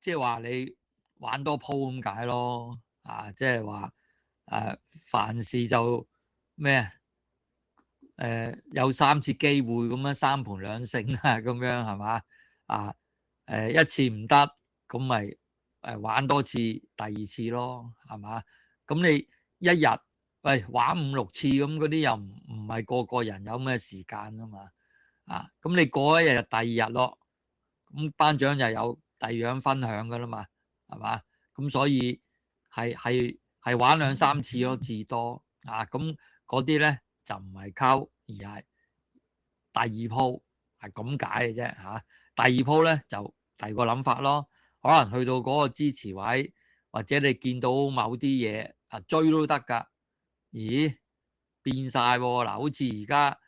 即係話你玩多鋪咁解咯。即係話凡事就咩有3次機會咁樣3盤2勝啊，咁樣係嘛？一次唔得咁咪玩多次第2次咯，係嘛？咁你一日玩5、6次咁嗰啲又唔係個個人有咩時間啊嘛？咁你過一日就第2日咯，咁頒獎就有第2樣分享噶啦嘛，係嘛？咁所以係玩2、3次咯，至多咁嗰啲咧就唔係溝，而係第2鋪係咁解嘅啫嚇。第2鋪咧就第2個諗法咯，可能去到嗰個支持位，或者你見到某啲嘢追都得㗎。咦，變晒喎嗱，好似而家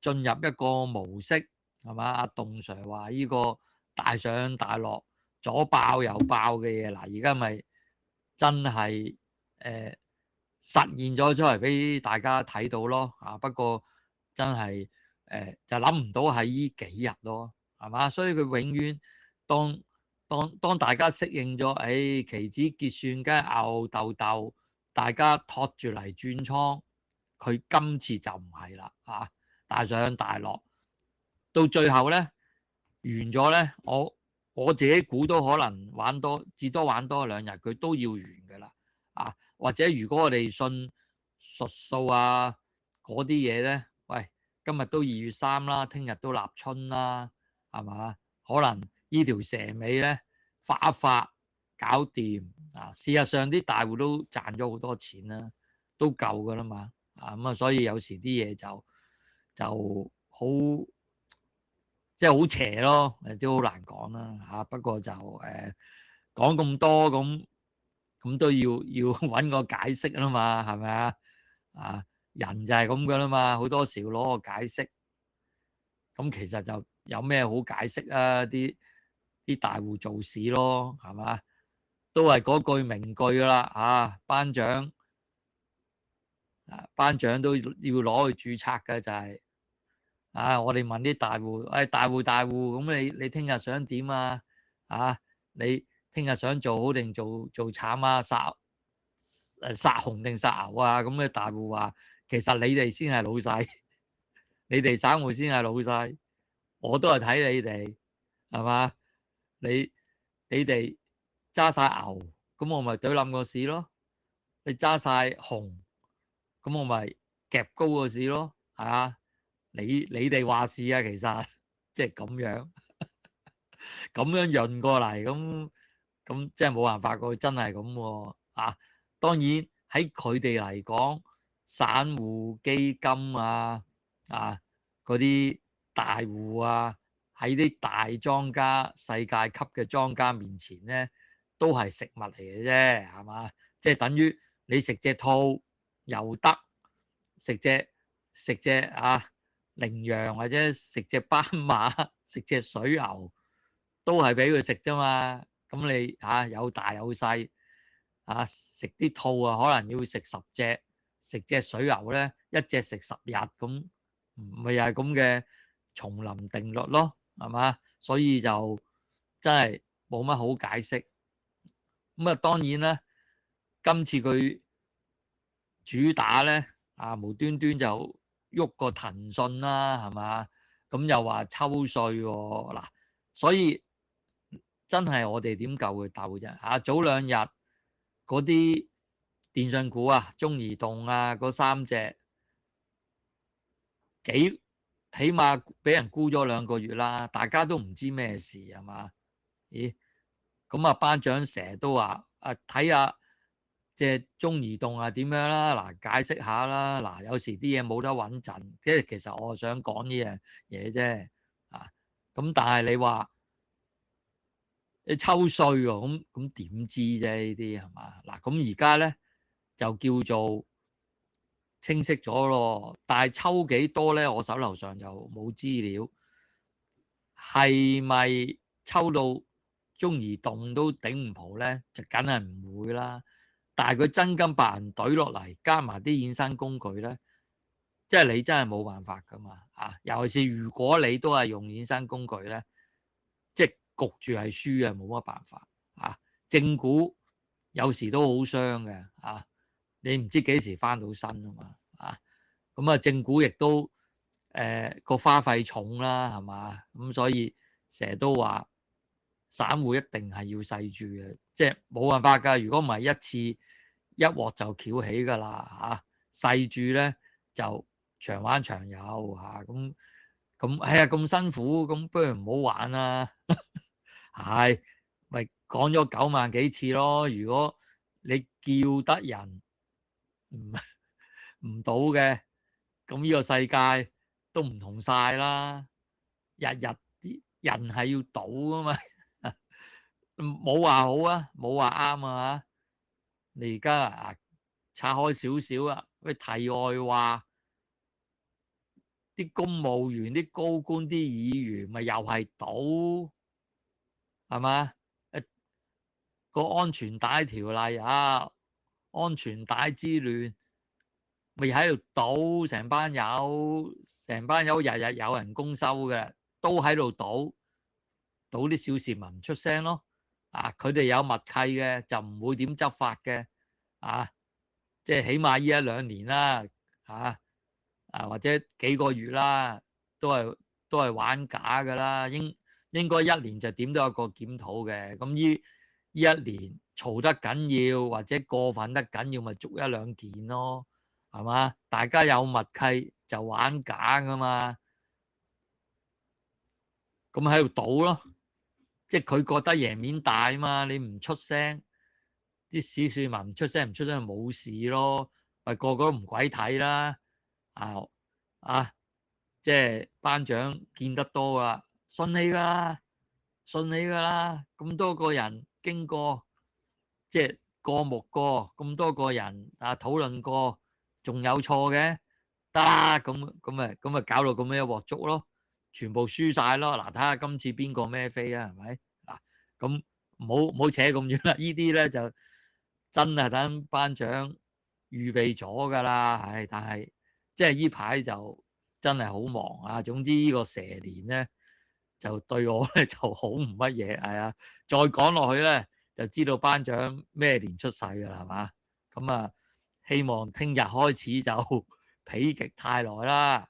進入一個模式係嘛？阿棟 Sir 話呢個大上大落左爆右爆嘅嘢，嗱而家咪真係實現咗出嚟俾大家睇到咯。不過真係就諗唔到係呢幾日咯，係嘛？所以佢永遠當大家適應咗，期指結算梗係吽豆豆，大家托住嚟轉倉，佢今次就唔係啦，大上大落，到最後咧完咗咧，我自己估都可能至多玩多2日，佢都要完噶啦。或者如果我哋信術數嗰啲嘢咧，喂，今日都2月3啦，聽日都立春啦，係嘛？可能呢條蛇尾咧發一發搞掂事實上啲大戶都賺咗好多錢啦，都夠噶啦嘛。咁所以有時啲嘢就好即係好邪咯，都好難講啦。不過就講咁多咁都要揾個解釋啦嘛，係咪人就係咁噶啦嘛，好多時要攞個解釋。咁其實就有咩好解釋啊？啲大戶做事咯，係嘛？都係嗰句名句啦。頒獎都要攞去註冊嘅就係我哋問啲大戶，大戶咁你聽日想點啊？你聽日想做好定做慘啊？殺紅定殺牛啊？咁嘅大戶話，其實你哋先係老細，你哋散戶先係老細，我都係睇你哋，係嘛？你哋揸晒牛，咁我咪懟冧個市咯。你揸晒紅，咁我咪夾高個市咯。你哋話事啊，其實即係咁樣咁樣潤過嚟，咁即係冇辦法個，真係咁喎。當然喺佢哋嚟講，散戶基金嗰啲大戶喺啲大莊家、世界級嘅莊家面前咧，都係食物嚟嘅啫，係嘛？即係等於你食隻兔又得，食隻羚羊或者食隻斑馬、食隻水牛，都係俾佢食啫嘛。咁你有大有細食啲兔可能要食10隻，食隻水牛咧一隻食10日，咁咪又係咁嘅叢林定律咯，係嘛？所以就真係冇乜好解釋。咁當然啦，今次佢主打咧無端端就喐個騰訊啦，係嘛？咁又話抽稅喎，嗱，所以真係我哋點救佢鬥啫？早2日嗰啲電信股中移動嗰3隻起碼俾人沽咗2個月啦，大家都唔知咩事係嘛？咦？咁班長成日都話睇下即係中移動點樣啦，解釋下啦。有時啲嘢冇得穩陣，即係其實我想講呢樣嘢啫。咁但係你話你抽稅喎，咁點知啫？呢啲係嘛？咁而家咧就叫做清晰咗咯，但係抽幾多咧？我手頭上就冇資料，係咪抽到中移動都頂唔蒲咧？就梗係唔會啦。但係佢真金白銀懟落嚟，加埋啲衍生工具咧，即係你真係冇辦法噶嘛。尤其是如果你都係用衍生工具咧，即係焗住係輸啊，冇乜辦法啊。正股有時都好傷嘅啊，你唔知幾時翻到身啊嘛啊。咁啊，正股亦都個花費重啦，係嘛？咁所以成日都話散戶一定係要細注嘅，即係冇辦法㗎。如果唔係一次一鑊就翹起㗎啦嚇，細注咧就長玩長有嚇。咁係啊，咁辛苦，咁不如唔好玩啦。係咪講咗9萬幾次咯？如果你叫得人唔到嘅，咁呢個世界都唔同晒啦。日日啲人係要賭啊嘛，冇話好啊，冇話啱啊。你而家啊拆開少少啊，喂，題外話，啲公務員、啲高官、啲議員咪又係賭，係嘛？個安全帶條例啊，安全帶之亂，咪喺度賭，成班友日日有人工收嘅，都喺度賭啲小市民唔出聲咯。啊，佢哋有默契嘅，就唔會點執法嘅。啊，即係起碼呢1-2年啦，或者幾個月啦，都係玩假噶啦。應該1年就點都有個檢討嘅。咁呢1年嘈得緊要，或者過分得緊要，咪捉1-2件咯，係嘛？大家有默契就玩假噶嘛，咁喺度賭咯。即係佢覺得贏面大嘛，你唔出聲，啲小市民唔出聲就冇事咯，咪個個都唔鬼睇啦。即係班長見得多啦，信你噶啦，信你噶啦，咁多個人經過，即係過目過，咁多個人討論過，仲有錯嘅，得啦，咁搞到咁樣一鑊粥咯，全部輸晒咯。嗱，睇下今次邊個孭飛啊，係咪？嗱，咁唔好扯咁遠啦，呢啲咧就真係等班長預備咗噶啦。係，但係即係呢排就真係好忙啊。總之呢個蛇年咧就對我咧就好唔乜嘢，係啊。再講落去咧就知道班長咩年出世噶啦，係嘛？咁啊，希望聽日開始就否極泰來啦。